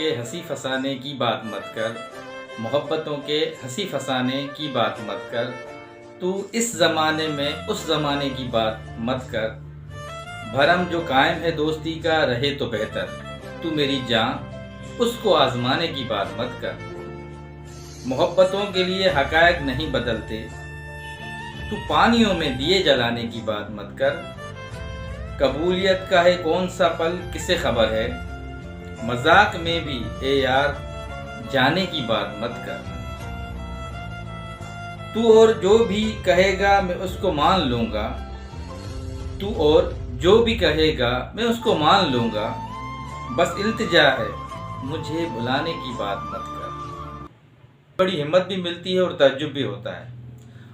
के हंसी फसाने की बात मत कर, मोहब्बतों के हंसी फसाने की बात मत कर, तू इस ज़माने में उस ज़माने की बात मत कर। भरम जो कायम है दोस्ती का रहे तो बेहतर, तू मेरी जान उसको आजमाने की बात मत कर। मोहब्बतों के लिए हकायक नहीं बदलते, तू पानियों में दिए जलाने की बात मत कर। कबूलियत का है कौन सा पल किसे खबर है, मजाक में भी ए यार जाने की बात मत कर। तू और जो भी कहेगा मैं उसको मान लूँगा, तू और जो भी कहेगा मैं उसको मान लूँगा। बस इल्तिजा है मुझे भुलाने की बात मत कर। बड़ी हिम्मत भी मिलती है और तअज्जुब भी होता है।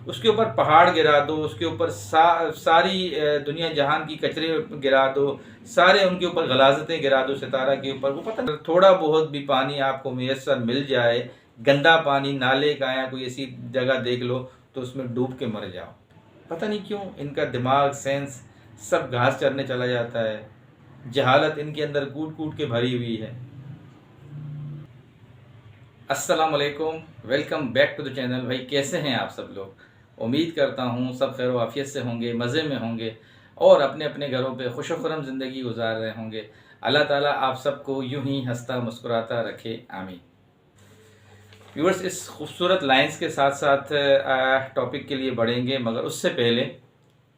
उसके ऊपर पहाड़ गिरा दो, उसके ऊपर सारी दुनिया जहान की कचरे गिरा दो, सारे उनके ऊपर गलाजतें गिरा दो सितारा के ऊपर, वो पता नहीं थोड़ा बहुत भी पानी आपको मुयस्सर मिल जाए, गंदा पानी नाले का या कोई ऐसी जगह देख लो तो उसमें डूब के मर जाओ। पता नहीं क्यों इनका दिमाग सेंस सब घास चरने चला जाता है। जहालत इनके अंदर कूट कूट के भरी हुई है। अस्सलाम वालेकुम, welcome back to the channel. भाई कैसे हैं आप सब लोग? उम्मीद करता हूँ सब खैर आफियत से होंगे, मज़े में होंगे और अपने अपने घरों पे खुश खुरम ज़िंदगी गुजार रहे होंगे। अल्लाह ताला आप सबको यूं ही हंसता मुस्कुराता रखे, आमीन। व्यूअर्स, इस खूबसूरत लाइंस के साथ साथ टॉपिक के लिए बढ़ेंगे, मगर उससे पहले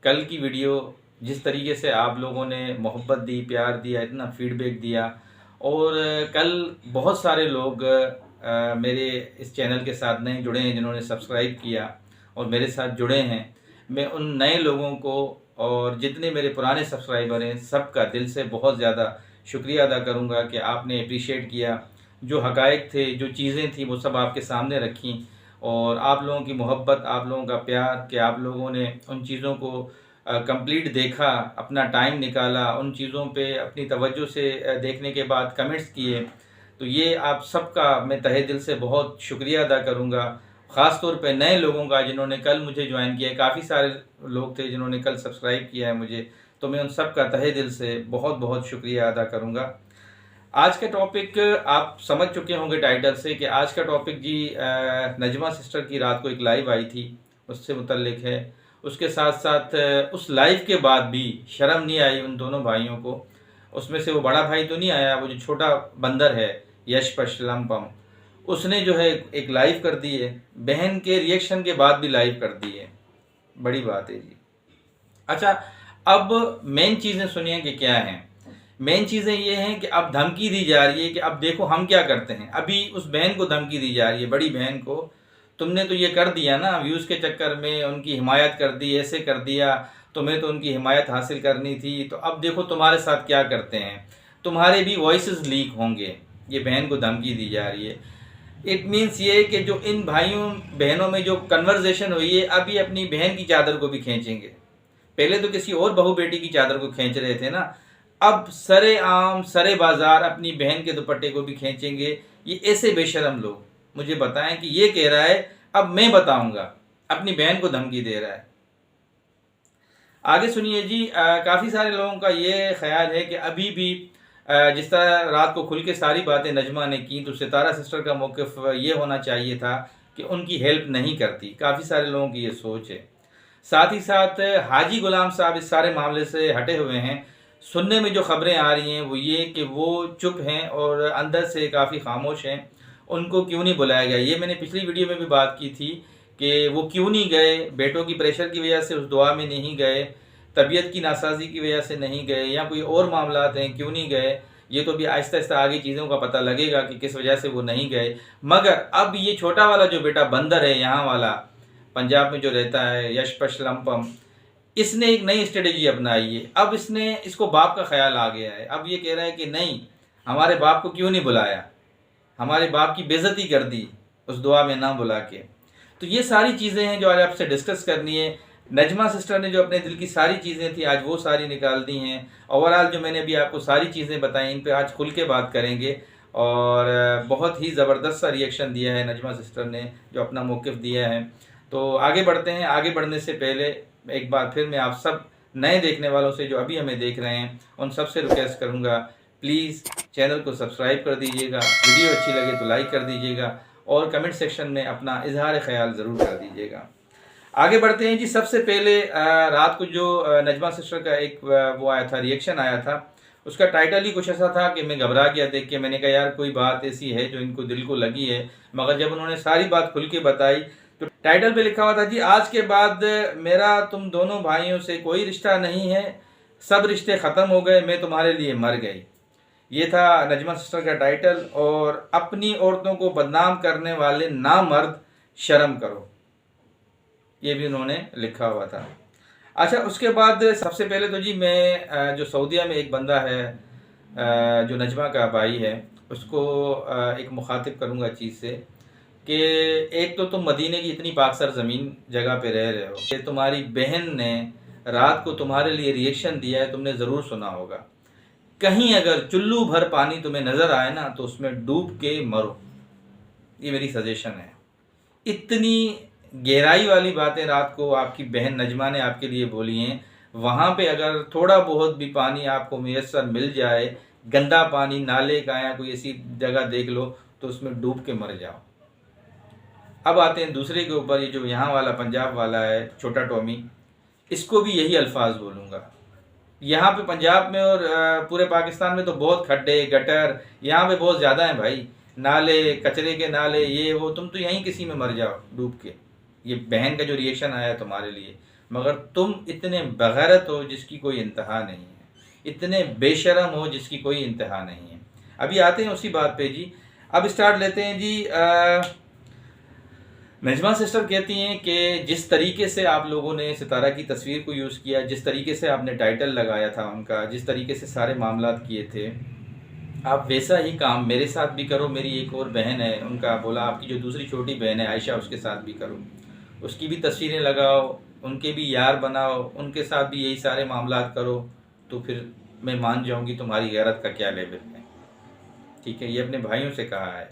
कल की वीडियो जिस तरीके से आप लोगों ने मोहब्बत दी, प्यार दिया, इतना फीडबैक दिया, और कल बहुत सारे लोग मेरे इस चैनल के साथ नए जुड़े हैं जिन्होंने सब्सक्राइब किया और मेरे साथ जुड़े हैं। मैं उन नए लोगों को और जितने मेरे पुराने सब्सक्राइबर हैं सबका दिल से बहुत ज़्यादा शुक्रिया अदा करूँगा कि आपने अप्रिशिएट किया। जो हकायक थे, जो चीज़ें थी, वो सब आपके सामने रखी और आप लोगों की मोहब्बत, आप लोगों का प्यार कि आप लोगों ने उन चीज़ों को कंप्लीट देखा, अपना टाइम निकाला, उन चीज़ों पे अपनी तवज्जो से देखने के बाद कमेंट्स किए, तो ये आप सबका मैं तहे दिल से बहुत शुक्रिया अदा करूँगा। ख़ास तौर पे नए लोगों का जिन्होंने कल मुझे ज्वाइन किया है, काफ़ी सारे लोग थे जिन्होंने कल सब्सक्राइब किया है मुझे, तो मैं उन सब का तहे दिल से बहुत बहुत शुक्रिया अदा करूँगा। आज का टॉपिक आप समझ चुके होंगे टाइटल से कि आज का टॉपिक जी नजमा सिस्टर की रात को एक लाइव आई थी उससे मुतल्लिक है। उसके साथ साथ उस लाइव के बाद भी शर्म नहीं आई उन दोनों भाइयों को। उसमें से वो बड़ा भाई तो नहीं आया, वो जो छोटा बंदर है यश पशलमपम, उसने जो है एक लाइव कर दी है, बहन के रिएक्शन के बाद भी लाइव कर दी है। बड़ी बात है जी। अच्छा, अब मेन चीज़ें सुनिए कि क्या हैं। मेन चीज़ें ये हैं कि अब धमकी दी जा रही है कि अब देखो हम क्या करते हैं। अभी उस बहन को धमकी दी जा रही है, बड़ी बहन को, तुमने तो ये कर दिया ना, व्यूज़ के चक्कर में उनकी हिमायत कर दी, ऐसे कर दिया, तुम्हें तो उनकी हिमायत हासिल करनी थी, तो अब देखो तुम्हारे साथ क्या करते हैं, तुम्हारे भी वॉइसेस लीक होंगे। ये बहन को धमकी दी जा रही है। इट मीन्स ये कि जो इन भाइयों बहनों में जो कन्वर्जेशन हुई है, अब ये अपनी बहन की चादर को भी खींचेंगे। पहले तो किसी और बहू बेटी की चादर को खींच रहे थे ना, अब सरे आम सरे बाजार अपनी बहन के दुपट्टे को भी खींचेंगे। ये ऐसे बेशरम लोग मुझे बताएं कि ये कह रहा है अब मैं बताऊंगा, अपनी बहन को धमकी दे रहा है। आगे सुनिए जी। काफ़ी सारे लोगों का ये ख्याल है कि अभी भी जिस तरह रात को खुल के सारी बातें नजमा ने की, तो सितारा सिस्टर का मौक़िफ़ ये होना चाहिए था कि उनकी हेल्प नहीं करती। काफ़ी सारे लोगों की ये सोच है। साथ ही साथ हाजी गुलाम साहब इस सारे मामले से हटे हुए हैं। सुनने में जो खबरें आ रही हैं वो ये कि वो चुप हैं और अंदर से काफ़ी खामोश हैं। उनको क्यों नहीं बुलाया गया, ये मैंने पिछली वीडियो में भी बात की थी कि वो क्यों नहीं गए। बेटों की प्रेशर की वजह से उस दुआ में नहीं गए, तबीयत की नासाजी की वजह से नहीं गए, या कोई और मामला हैं क्यों नहीं गए। ये तो भी आहिस्ता आहिस्ता आगे चीज़ों का पता लगेगा कि किस वजह से वो नहीं गए। मगर अब ये छोटा वाला जो बेटा बंदर है, यहाँ वाला पंजाब में जो रहता है, यश पशलमपम, इसने एक नई स्ट्रेटेजी अपनाई है। अब इसको बाप का ख्याल आ गया है। अब ये कह रहा है कि नहीं, हमारे बाप को क्यों नहीं बुलाया, हमारे बाप की बेइज्जती कर दी उस दुआ में ना बुला के। तो ये सारी चीज़ें हैं जो आज आपसे डिस्कस करनी है। नजमा सिस्टर ने जो अपने दिल की सारी चीज़ें थी आज वो सारी निकाल दी हैं। ओवरऑल जो मैंने अभी आपको सारी चीज़ें बताई, इन पे आज खुल के बात करेंगे। और बहुत ही ज़बरदस्त सा रिएक्शन दिया है नजमा सिस्टर ने, जो अपना मौक़िफ़ दिया है। तो आगे बढ़ते हैं। आगे बढ़ने से पहले एक बार फिर मैं आप सब नए देखने वालों से जो अभी हमें देख रहे हैं उन सब से रिक्वेस्ट करूँगा प्लीज़ चैनल को सब्सक्राइब कर दीजिएगा, वीडियो अच्छी लगे तो लाइक कर दीजिएगा और कमेंट सेक्शन में अपना इजहार ख्याल ज़रूर कर दीजिएगा। आगे बढ़ते हैं जी। सबसे पहले रात को जो नजमा सिस्टर का एक वो आया था, रिएक्शन आया था, उसका टाइटल ही कुछ ऐसा था कि मैं घबरा गया देख के। मैंने कहा यार कोई बात ऐसी है जो इनको दिल को लगी है, मगर जब उन्होंने सारी बात खुल के बताई तो टाइटल पे लिखा हुआ था जी, आज के बाद मेरा तुम दोनों भाइयों से कोई रिश्ता नहीं है, सब रिश्ते ख़त्म हो गए, मैं तुम्हारे लिए मर गई। ये था नजमा सिस्टर का टाइटल। और अपनी औरतों को बदनाम करने वाले नामर्द शर्म करो, ये भी उन्होंने लिखा हुआ था। अच्छा, उसके बाद सबसे पहले तो जी मैं जो सऊदीया में एक बंदा है जो नजमा का भाई है, उसको एक मुखातिब करूँगा चीज़ से कि एक तो तुम मदीने की इतनी पाकसर ज़मीन जगह पे रह रहे हो कि तुम्हारी बहन ने रात को तुम्हारे लिए रिएक्शन दिया है, तुमने ज़रूर सुना होगा। कहीं अगर चुल्लू भर पानी तुम्हें नज़र आए ना तो उसमें डूब के मरो, ये मेरी सजेशन है। इतनी गहराई वाली बातें रात को आपकी बहन नजमा ने आपके लिए बोली हैं, वहाँ पे अगर थोड़ा बहुत भी पानी आपको मुयस्सर मिल जाए, गंदा पानी नाले का या कोई ऐसी जगह देख लो, तो उसमें डूब के मर जाओ। अब आते हैं दूसरे के ऊपर, ये जो यहाँ वाला पंजाब वाला है छोटा टॉमी, इसको भी यही अल्फाज बोलूँगा। यहाँ पे पंजाब में और पूरे पाकिस्तान में तो बहुत खड्डे गटर यहाँ पे बहुत ज़्यादा हैं भाई, नाले, कचरे के नाले, ये वो, तुम तो यहीं किसी में मर जाओ डूब के। ये बहन का जो रिएक्शन आया तुम्हारे लिए, मगर तुम इतने बगैरत हो जिसकी कोई इंतहा नहीं है, इतने बेशरम हो जिसकी कोई इंतहा नहीं है। अभी आते हैं उसी बात पे जी। अब स्टार्ट लेते हैं जी। नजमा सिस्टर कहती हैं कि जिस तरीके से आप लोगों ने सितारा की तस्वीर को यूज़ किया, जिस तरीके से आपने टाइटल लगाया था उनका, जिस तरीके से सारे मामला किए थे, आप वैसा ही काम मेरे साथ भी करो। मेरी एक और बहन है, उनका बोला आपकी जो दूसरी छोटी बहन है आयशा, उसके साथ भी करो, उसकी भी तस्वीरें लगाओ, उनके भी यार बनाओ, उनके साथ भी यही सारे मामला करो, तो फिर मैं मान जाऊंगी तुम्हारी गैरत का क्या लेवल है। ठीक है, ये अपने भाइयों से कहा है।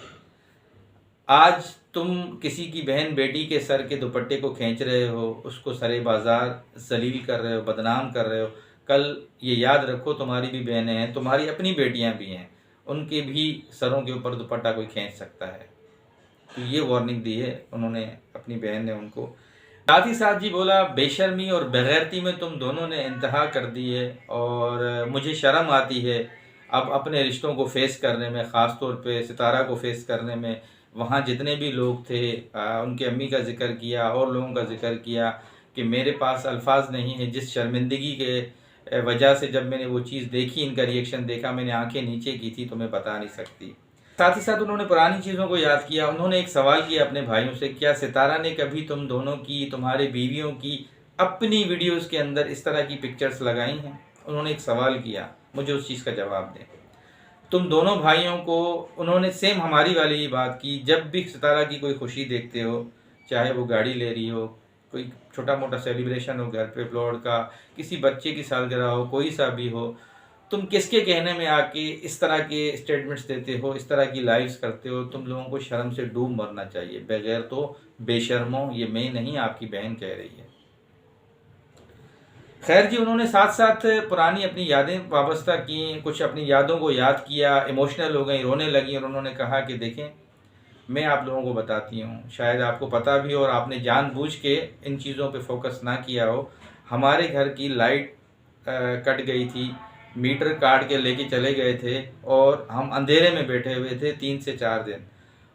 आज तुम किसी की बहन बेटी के सर के दुपट्टे को खींच रहे हो, उसको सरे बाजार जलील कर रहे हो, बदनाम कर रहे हो। कल ये याद रखो तुम्हारी भी बहनें हैं, तुम्हारी अपनी बेटियां भी हैं, उनके भी सरों के ऊपर दुपट्टा कोई खींच सकता है। तो ये वार्निंग दी है उन्होंने, अपनी बहन ने उनको। साथ ही साथ जी बोला, बेशर्मी और बेगैरती में तुम दोनों ने इंतहा कर दी है और मुझे शर्म आती है अब अपने रिश्तों को फेस करने में, ख़ास तौर पे सितारा को फेस करने में। वहाँ जितने भी लोग थे उनके अम्मी का जिक्र किया और लोगों का जिक्र किया कि मेरे पास अल्फाज नहीं है, जिस शर्मिंदगी के वजह से जब मैंने वो चीज़ देखी, इनका रिएक्शन देखा, मैंने आंखें नीचे की थी, तो मैं बता नहीं सकती। साथ ही साथ उन्होंने पुरानी चीज़ों को याद किया। उन्होंने एक सवाल किया अपने भाइयों से, क्या सितारा ने कभी तुम दोनों की, तुम्हारे बीवियों की अपनी वीडियोस के अंदर इस तरह की पिक्चर्स लगाई हैं? उन्होंने एक सवाल किया, मुझे उस चीज़ का जवाब दें। तुम दोनों भाइयों को उन्होंने सेम हमारी वाली ही बात की, जब भी सितारा की कोई खुशी देखते हो, चाहे वो गाड़ी ले रही हो, कोई छोटा मोटा सेलिब्रेशन हो घर पे प्लॉट का, किसी बच्चे की सालगिरह हो, कोई सा भी हो, तुम किसके कहने में आके इस तरह के स्टेटमेंट्स देते हो, इस तरह की लाइव्स करते हो? तुम लोगों को शर्म से डूब मरना चाहिए। बगैर तो बेशर्मो, ये मैं नहीं आपकी बहन कह रही है। खैर जी, उन्होंने साथ साथ पुरानी अपनी यादें वाबस्ता की, कुछ अपनी यादों को याद किया, इमोशनल हो गई, रोने लगी और उन्होंने कहा कि देखें, मैं आप लोगों को बताती हूँ, शायद आपको पता भी हो और आपने जानबूझ के इन चीज़ों पे फोकस ना किया हो। हमारे घर की लाइट कट गई थी, मीटर काट के लेके चले गए थे और हम अंधेरे में बैठे हुए थे 3 से 4 दिन।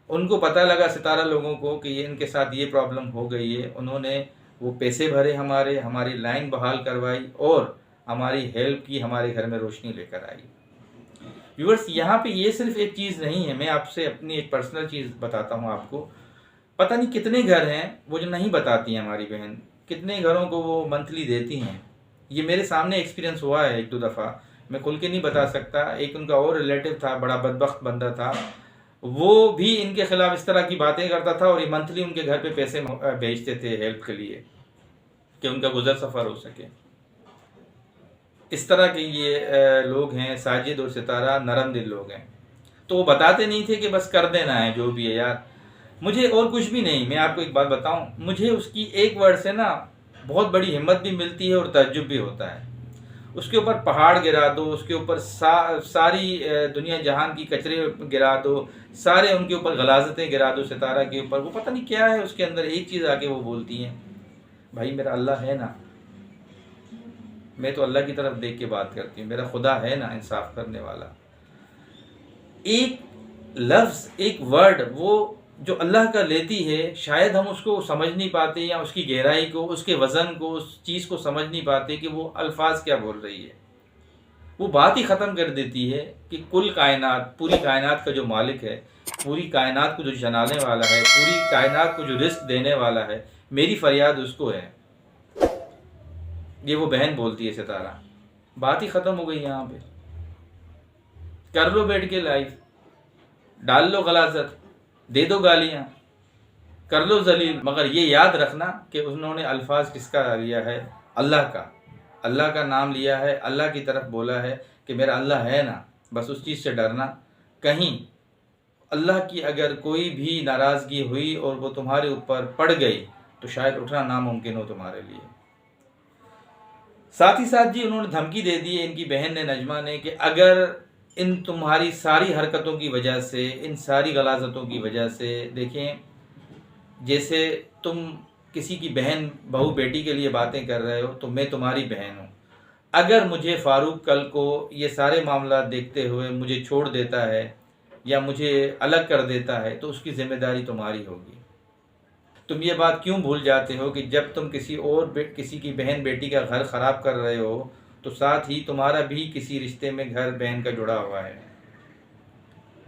उनको पता लगा सितारा लोगों को कि ये इनके साथ ये प्रॉब्लम हो गई है। उन्होंने वो पैसे भरे, हमारी लाइन बहाल करवाई और हमारी हेल्प की, हमारे घर में रोशनी लेकर आई। व्यूअर्स, यहाँ पे ये सिर्फ एक चीज़ नहीं है, मैं आपसे अपनी एक पर्सनल चीज़ बताता हूँ आपको। पता नहीं कितने घर हैं वो जो नहीं बताती हैं हमारी बहन, कितने घरों को वो मंथली देती हैं। ये मेरे सामने एक्सपीरियंस हुआ है 1-2 दफ़ा, मैं खुल के नहीं बता सकता। एक उनका और रिलेटिव था, बड़ा बदबख्त बंदा था, वो भी इनके खिलाफ इस तरह की बातें करता था और ये मंथली उनके घर पे पैसे भेजते थे हेल्प के लिए कि उनका गुजर सफ़र हो सके। इस तरह के ये लोग हैं, साजिद और सितारा नरम दिल लोग हैं। तो वो बताते नहीं थे कि बस कर देना है जो भी है यार, मुझे और कुछ भी नहीं। मैं आपको एक बात बताऊं, मुझे उसकी एक वर्ड से ना बहुत बड़ी हिम्मत भी मिलती है और तअज्जुब भी होता है। उसके ऊपर पहाड़ गिरा दो, उसके ऊपर सारी दुनिया जहान की कचरे गिरा दो, सारे उनके ऊपर गलाजतें गिरा दो सितारा के ऊपर, वो पता नहीं क्या है उसके अंदर, एक चीज़ आके वो बोलती हैं, भाई मेरा अल्लाह है ना, मैं तो अल्लाह की तरफ देख के बात करती हूँ, मेरा खुदा है ना इंसाफ करने वाला। एक लफ्ज़, एक वर्ड वो जो अल्लाह का लेती है, शायद हम उसको समझ नहीं पाते, या उसकी गहराई को, उसके वज़न को, उस चीज़ को समझ नहीं पाते कि वो अल्फाज क्या बोल रही है। वो बात ही ख़त्म कर देती है कि कुल कायनात, पूरी कायनात का जो मालिक है, पूरी कायनात को जो चलाने वाला है, पूरी कायनात को जो रिस्क देने वाला है, मेरी फरियाद उसको है। ये वो बहन बोलती है सितारा। बात ही ख़त्म हो गई यहाँ पे। कर लो बैठ के लाइव, डाल लो गलाजत, दे दो गालियाँ, कर लो जलील, मगर ये याद रखना कि उन्होंने अल्फाज किसका लिया है? अल्लाह का। अल्लाह का नाम लिया है, अल्लाह की तरफ बोला है कि मेरा अल्लाह है ना, बस उस चीज़ से डरना। कहीं अल्लाह की अगर कोई भी नाराज़गी हुई और वो तुम्हारे ऊपर पड़ गई तो शायद उठना नामुमकिन हो तुम्हारे लिए। साथ ही साथ जी उन्होंने धमकी दे दी है, इनकी बहन ने, नजमा ने, कि अगर इन तुम्हारी सारी हरकतों की वजह से, इन सारी गलाजतों की वजह से, देखें जैसे तुम किसी की बहन, बहू, बेटी के लिए बातें कर रहे हो तो मैं तुम्हारी बहन हूँ। अगर मुझे फ़ारूक कल को ये सारे मामला देखते हुए मुझे छोड़ देता है या मुझे अलग कर देता है तो उसकी ज़िम्मेदारी तुम्हारी होगी। तुम ये बात क्यों भूल जाते हो कि जब तुम किसी और किसी की बहन बेटी का घर ख़राब कर रहे हो तो साथ ही तुम्हारा भी किसी रिश्ते में घर बहन का जुड़ा हुआ है।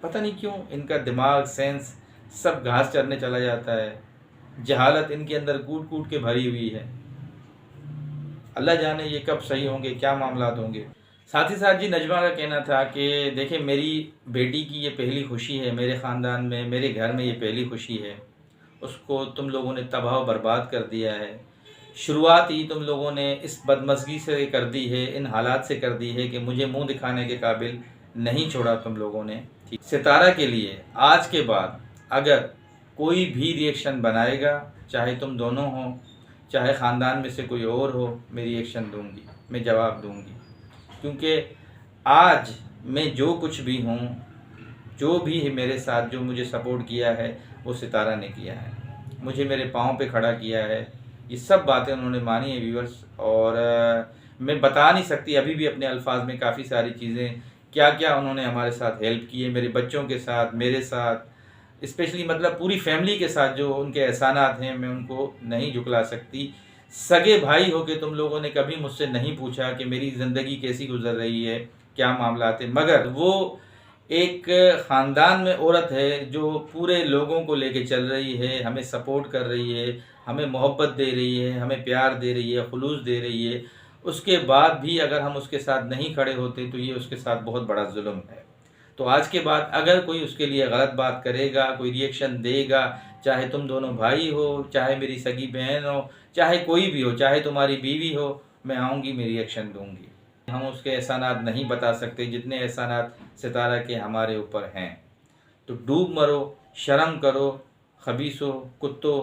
पता नहीं क्यों इनका दिमाग, सेंस सब घास चरने चला जाता है। जहालत इनके अंदर कूट कूट के भरी हुई है। अल्लाह जाने ये कब सही होंगे, क्या मामलात होंगे। साथ ही साथ जी नजमा का कहना था कि देखिए मेरी बेटी की ये पहली खुशी है, मेरे ख़ानदान में, मेरे घर में ये पहली खुशी है, उसको तुम लोगों ने तबाह बर्बाद कर दिया है। शुरुआत ही तुम लोगों ने इस बदमज़गी से कर दी है, इन हालात से कर दी है कि मुझे मुंह दिखाने के काबिल नहीं छोड़ा तुम लोगों ने। ठीक, सितारा के लिए आज के बाद अगर कोई भी रिएक्शन बनाएगा, चाहे तुम दोनों हो, चाहे ख़ानदान में से कोई और हो, मैं रिएक्शन दूंगी, मैं जवाब दूंगी। क्योंकि आज मैं जो कुछ भी हूँ, जो भी है मेरे साथ, जो मुझे सपोर्ट किया है वो सितारा ने किया है, मुझे मेरे पाँव पे खड़ा किया है। ये सब बातें उन्होंने मानी है व्यूअर्स, और मैं बता नहीं सकती अभी भी अपने अल्फाज में काफ़ी सारी चीज़ें, क्या क्या उन्होंने हमारे साथ हेल्प की है, मेरे बच्चों के साथ, मेरे साथ, स्पेशली मतलब पूरी फैमिली के साथ जो उनके एहसानात हैं मैं उनको नहीं झुकला सकती। सगे भाई हो के तुम लोगों ने कभी मुझसे नहीं पूछा कि मेरी ज़िंदगी कैसी गुजर रही है, क्या मामला थे, मगर वो एक ख़ानदान में औरत है जो पूरे लोगों को लेके चल रही है, हमें सपोर्ट कर रही है, हमें मोहब्बत दे रही है, हमें प्यार दे रही है, खुलूस दे रही है। उसके बाद भी अगर हम उसके साथ नहीं खड़े होते तो ये उसके साथ बहुत बड़ा जुल्म है। तो आज के बाद अगर कोई उसके लिए गलत बात करेगा, कोई रिएक्शन देगा, चाहे तुम दोनों भाई हो, चाहे मेरी सगी बहन हो, चाहे कोई भी हो, चाहे तुम्हारी बीवी हो, मैं आऊँगी, मैं रिएक्शन दूँगी। हम उसके एहसानात नहीं बता सकते जितने एहसानात सितारा के हमारे ऊपर हैं। तो डूब मरो, शर्म करो, खबीसो, कुत्तों,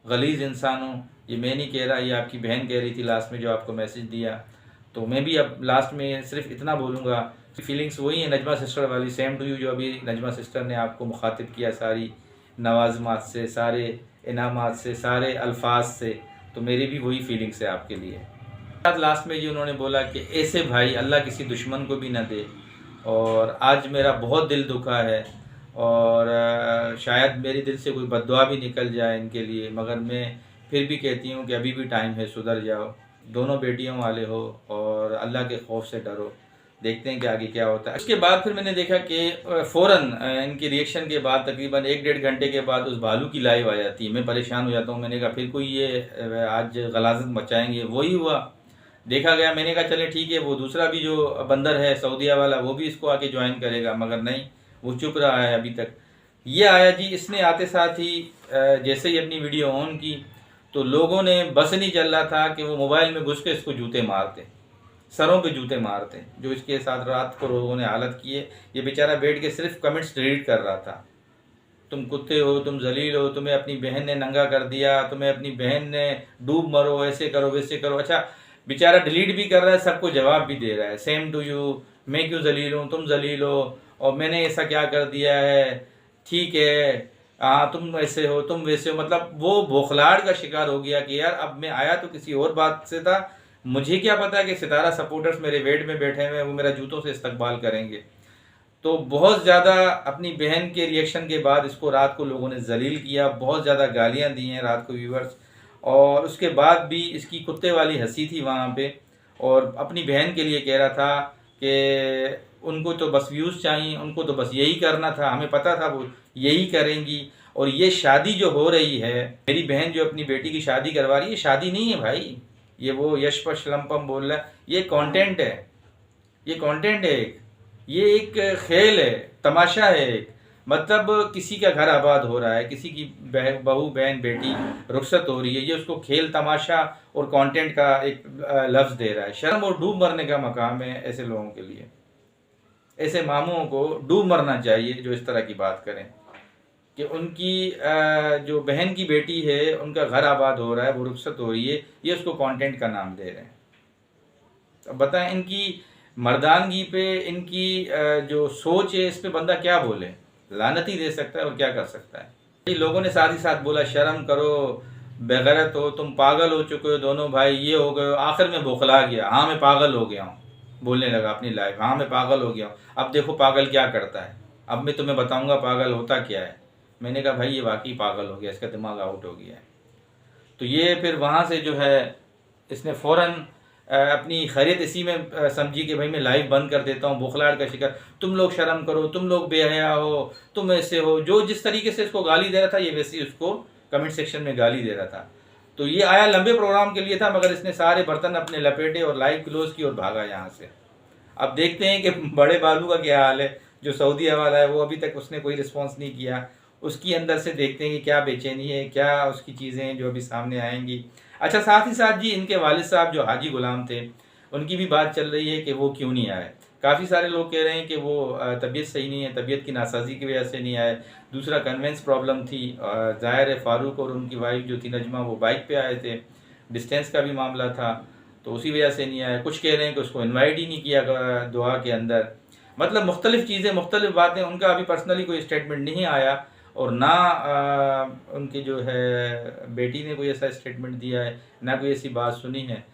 गलीज़ इंसानों। ये मैं नहीं कह रहा, ये आपकी बहन कह रही थी लास्ट में जो आपको मैसेज दिया। तो मैं भी अब लास्ट में सिर्फ इतना बोलूँगा, फीलिंग्स वही है नजमा सिस्टर वाली, सेम टू यू, जो अभी नजमा सिस्टर ने आपको मुखातिब किया सारी नवाज़मात से, सारे इनामात से, सारे अल्फाज से, तो मेरी भी वही फीलिंग्स है आपके लिए। लास्ट में जी उन्होंने बोला कि ऐसे भाई अल्लाह किसी दुश्मन को भी ना दे, और आज मेरा बहुत दिल दुखा है और शायद मेरे दिल से कोई बद्दुआ भी निकल जाए इनके लिए, मगर मैं फिर भी कहती हूँ कि अभी भी टाइम है, सुधर जाओ, दोनों बेटियों वाले हो और अल्लाह के खौफ से डरो। देखते हैं कि आगे क्या होता है। उसके बाद फिर मैंने देखा कि फ़ौरन इनकी रिएक्शन के बाद तकरीबन 1-1.5 घंटे के बाद उस भालू की लाइव आ जाती है। मैं परेशान हो जाता हूँ, मैंने कहा फिर कोई ये आज गलाजत मचाएंगे। वही हुआ, देखा गया, मैंने कहा चले ठीक है, वो दूसरा भी जो बंदर है सऊदीया वाला वो भी इसको आके ज्वाइन करेगा, मगर नहीं, वो चुप रहा है अभी तक। ये आया जी, इसने आते साथ ही जैसे ही अपनी वीडियो ऑन की तो लोगों ने बस नहीं चल रहा था कि वो मोबाइल में घुस के इसको जूते मारते, सरों पे जूते मारते, जो इसके साथ रात को लोगों ने हालत की है। ये बेचारा बैठ के सिर्फ कमेंट्स डिलीट कर रहा था, तुम कुत्ते हो, तुम जलील हो, तुम्हें अपनी बहन ने नंगा कर दिया, तुम्हें अपनी बहन ने डूब मरो, ऐसे करो वैसे करो। अच्छा, बेचारा डिलीट भी कर रहा है, सबको जवाब भी दे रहा है, सेम टू यू, मैं क्यों जलील हूँ, तुम जलील हो, और मैंने ऐसा क्या कर दिया है, ठीक है, हाँ तुम ऐसे हो, तुम वैसे हो। मतलब वो बौखलाहट का शिकार हो गया कि यार अब मैं आया तो किसी और बात से था, मुझे क्या पता कि सितारा सपोर्टर्स मेरे वेट में बैठे हुए हैं, वो मेरा जूतों से इस्तकबाल करेंगे। तो बहुत ज़्यादा अपनी बहन के रिएक्शन के बाद इसको रात को लोगों ने जलील किया, बहुत ज़्यादा गालियाँ दी हैं रात को व्यूवर्स, और उसके बाद भी इसकी कुत्ते वाली हंसी थी वहाँ पे, और अपनी बहन के लिए कह रहा था कि उनको तो बस व्यूज़ चाहिए, उनको तो बस यही करना था, हमें पता था वो यही करेंगी। और ये शादी जो हो रही है, मेरी बहन जो अपनी बेटी की शादी करवा रही है, शादी नहीं है भाई, ये वो यश पश लम्पम बोल रहा है, ये कंटेंट है, ये कंटेंट है, ये एक खेल है, तमाशा है एक। मतलब किसी का घर आबाद हो रहा है, किसी की बहू बहन बेटी रुखसत हो रही है, ये उसको खेल तमाशा और कंटेंट का एक लफ्ज़ दे रहा है। शर्म और डूब मरने का मकाम है ऐसे लोगों के लिए। ऐसे मामूओं को डूब मरना चाहिए जो इस तरह की बात करें कि उनकी जो बहन की बेटी है, उनका घर आबाद हो रहा है, वो रुखसत हो रही है, ये उसको कंटेंट का नाम दे रहे हैं। अब बताएं, इनकी मर्दानगी पे, इनकी जो सोच है, इस पे बंदा क्या बोले, लानत ही दे सकता है और क्या कर सकता है। लोगों ने साथ ही साथ बोला शर्म करो, बेगैरत हो, तुम पागल हो चुके हो दोनों भाई, ये हो गए हो। आखिर में बौखला गया, हाँ मैं पागल हो गया हूँ, बोलने लगा अपनी लाइफ, हाँ मैं पागल हो गया हूँ, अब देखो पागल क्या करता है, अब मैं तुम्हें बताऊंगा पागल होता क्या है। मैंने कहा भाई ये वाकई पागल हो गया, इसका दिमाग आउट हो गया है। तो ये फिर वहाँ से जो है इसने फ़ौरन अपनी खैरियत इसी में समझी कि भाई मैं लाइव बंद कर देता हूँ, बौखलाहट का शिकार, तुम लोग शर्म करो, तुम लोग बेहया हो, तुम ऐसे हो। जो जिस तरीके से इसको गाली दे रहा था, ये वैसे ही उसको कमेंट सेक्शन में गाली दे रहा था। तो ये आया लंबे प्रोग्राम के लिए था, मगर इसने सारे बर्तन अपने लपेटे और लाइव क्लोज की और भागा यहाँ से। अब देखते हैं कि बड़े बालू का क्या हाल है, जो सऊदी वाला है, वो अभी तक उसने कोई रिस्पॉन्स नहीं किया। उसकी अंदर से देखते हैं कि क्या बेचैनी है, क्या उसकी चीज़ें हैं जो अभी सामने आएंगी। अच्छा, साथ ही साथ जी इनके वालिद साहब जो हाजी गुलाम थे, उनकी भी बात चल रही है कि वो क्यों नहीं आए। काफ़ी सारे लोग कह रहे हैं कि वो तबीयत सही नहीं है, तबीयत की नासाजी की वजह से नहीं आए। दूसरा कन्वेंस प्रॉब्लम थी, ज़ाहिर है फ़ारूक और उनकी वाइफ जो थी नजमा, वो बाइक पे आए थे, डिस्टेंस का भी मामला था, तो उसी वजह से नहीं आए। कुछ कह रहे हैं कि उसको इन्वाइट ही नहीं किया दुआ के अंदर। मतलब मुख्तलिफ चीज़ें, मुख्तलिफ बातें, उनका अभी पर्सनली कोई स्टेटमेंट नहीं आया, और ना उनकी जो है बेटी ने कोई ऐसा स्टेटमेंट दिया है, ना कोई ऐसी बात सुनी है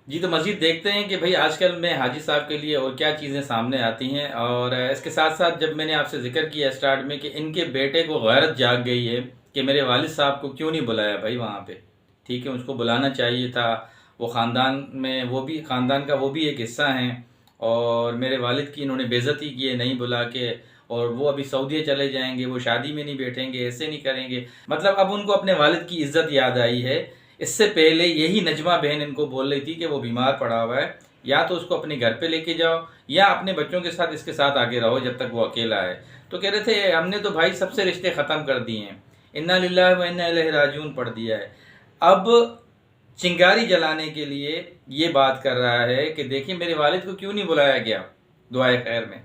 जी। तो मज़ीद देखते हैं कि भाई आजकल में हाजी साहब के लिए और क्या चीज़ें सामने आती हैं। और इसके साथ साथ जब मैंने आपसे जिक्र किया स्टार्ट में कि इनके बेटे को गैरत जाग गई है कि मेरे वालिद साहब को क्यों नहीं बुलाया भाई वहाँ पे, ठीक है उसको बुलाना चाहिए था, वो ख़ानदान में, वो भी ख़ानदान का वो भी एक हिस्सा हैं, और मेरे वालिद की इन्होंने बेइज्जती की है नहीं बुला के, और वो अभी सऊदी चले जाएंगे, वो शादी में नहीं बैठेंगे, ऐसे नहीं करेंगे। मतलब अब उनको अपने वालिद की इज्जत याद आई है। इससे पहले यही नजमा बहन इनको बोल रही थी कि वो बीमार पड़ा हुआ है, या तो उसको अपने घर पे लेके जाओ या अपने बच्चों के साथ इसके साथ आके रहो जब तक वो अकेला है। तो कह रहे थे हमने तो भाई सबसे रिश्ते ख़त्म कर दिए हैं, इन्ना लिल्लाहि व इन्ना इलैहि राजिऊन पढ़ दिया है। अब चिंगारी जलाने के लिए ये बात कर रहा है कि देखिए मेरे वालिद को क्यों नहीं बुलाया गया दुआए खैर में।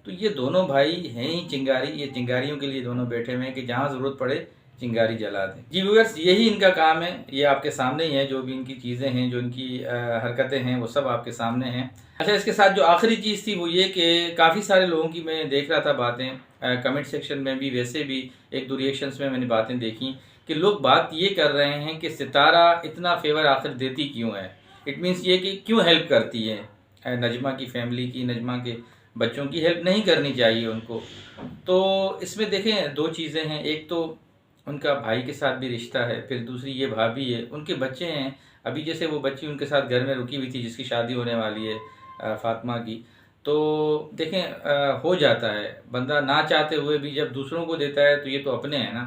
तो ये दोनों भाई हैं ही चिंगारी, ये चिंगारियों के लिए दोनों बैठे हुए हैं कि जहाँ ज़रूरत पड़े चिंगारी जला दें। जी व्यूअर्स, यही इनका काम है, ये आपके सामने ही है, जो भी इनकी चीज़ें हैं, जो इनकी हरकतें हैं, वो सब आपके सामने हैं। अच्छा, इसके साथ जो आखिरी चीज़ थी वो ये कि काफ़ी सारे लोगों की मैं देख रहा था बातें, कमेंट सेक्शन में भी, वैसे भी एक दो रिएक्शंस में मैंने बातें देखी कि लोग बात ये कर रहे हैं कि सितारा इतना फेवर आखिर देती क्यों है। इट मीन्स ये कि क्यों हेल्प करती है नजमा की फैमिली की, नजमा के बच्चों की हेल्प नहीं करनी चाहिए उनको। तो इसमें देखें दो चीज़ें हैं, एक तो उनका भाई के साथ भी रिश्ता है, फिर दूसरी ये भाभी है, उनके बच्चे हैं। अभी जैसे वो बच्ची उनके साथ घर में रुकी हुई थी जिसकी शादी होने वाली है फातिमा की। तो देखें हो जाता है, बंदा ना चाहते हुए भी जब दूसरों को देता है तो ये तो अपने हैं ना,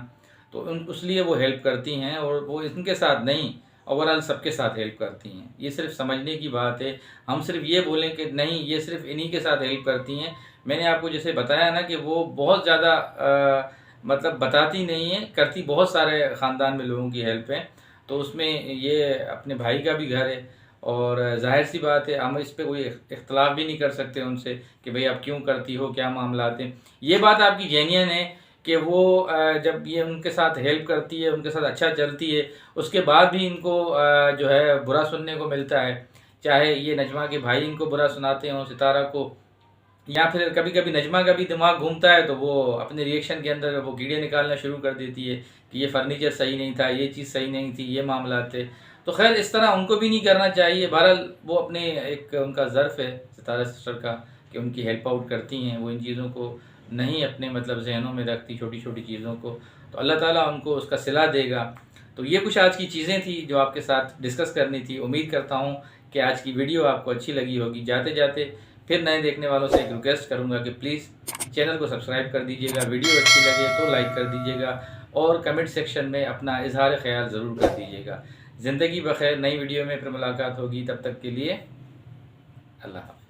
तो इसलिए वो हेल्प करती हैं, और वो इनके साथ नहीं, ओवरऑल सबके साथ हेल्प करती हैं। ये सिर्फ समझने की बात है। हम सिर्फ ये बोलें कि नहीं ये सिर्फ इन्हीं के साथ हेल्प करती हैं, मैंने आपको जैसे बताया ना कि वो बहुत ज़्यादा मतलब बताती नहीं है, करती बहुत सारे ख़ानदान में लोगों की हेल्प है। तो उसमें ये अपने भाई का भी घर है, और जाहिर सी बात है हम इस पर कोई इख्तलाफ भी नहीं कर सकते उनसे कि भाई आप क्यों करती हो, क्या मामला हैं। ये बात आपकी जेन्युइन है कि वो जब ये उनके साथ हेल्प करती है, उनके साथ अच्छा चलती है, उसके बाद भी इनको जो है बुरा सुनने को मिलता है। चाहे ये नजमा के भाई इनको बुरा सुनाते हों सितारा को, या फिर कभी कभी नजमा का भी दिमाग घूमता है तो वो अपने रिएक्शन के अंदर वो कीड़े निकालना शुरू कर देती है कि ये फर्नीचर सही नहीं था, ये चीज़ सही नहीं थी, ये मामला थे। तो खैर इस तरह उनको भी नहीं करना चाहिए। बहरहाल वो अपने एक उनका ज़र्फ़ है सितारा सिस्टर का कि उनकी हेल्प आउट करती हैं, वो इन चीज़ों को नहीं अपने मतलब जहनों में रखती, छोटी छोटी चीज़ों को, तो अल्लाह ताला उनको उसका सिला देगा। तो ये कुछ आज की चीज़ें थी जो आपके साथ डिस्कस करनी थी। उम्मीद करता हूँ कि आज की वीडियो आपको अच्छी लगी होगी। जाते जाते फिर नए देखने वालों से एक रिक्वेस्ट करूंगा कि प्लीज़ चैनल को सब्सक्राइब कर दीजिएगा, वीडियो अच्छी लगे तो लाइक कर दीजिएगा और कमेंट सेक्शन में अपना इजहार ख्याल ज़रूर कर दीजिएगा। ज़िंदगी बखैर, नई वीडियो में फिर मुलाकात होगी, तब तक के लिए अल्लाह हाफ़िज़।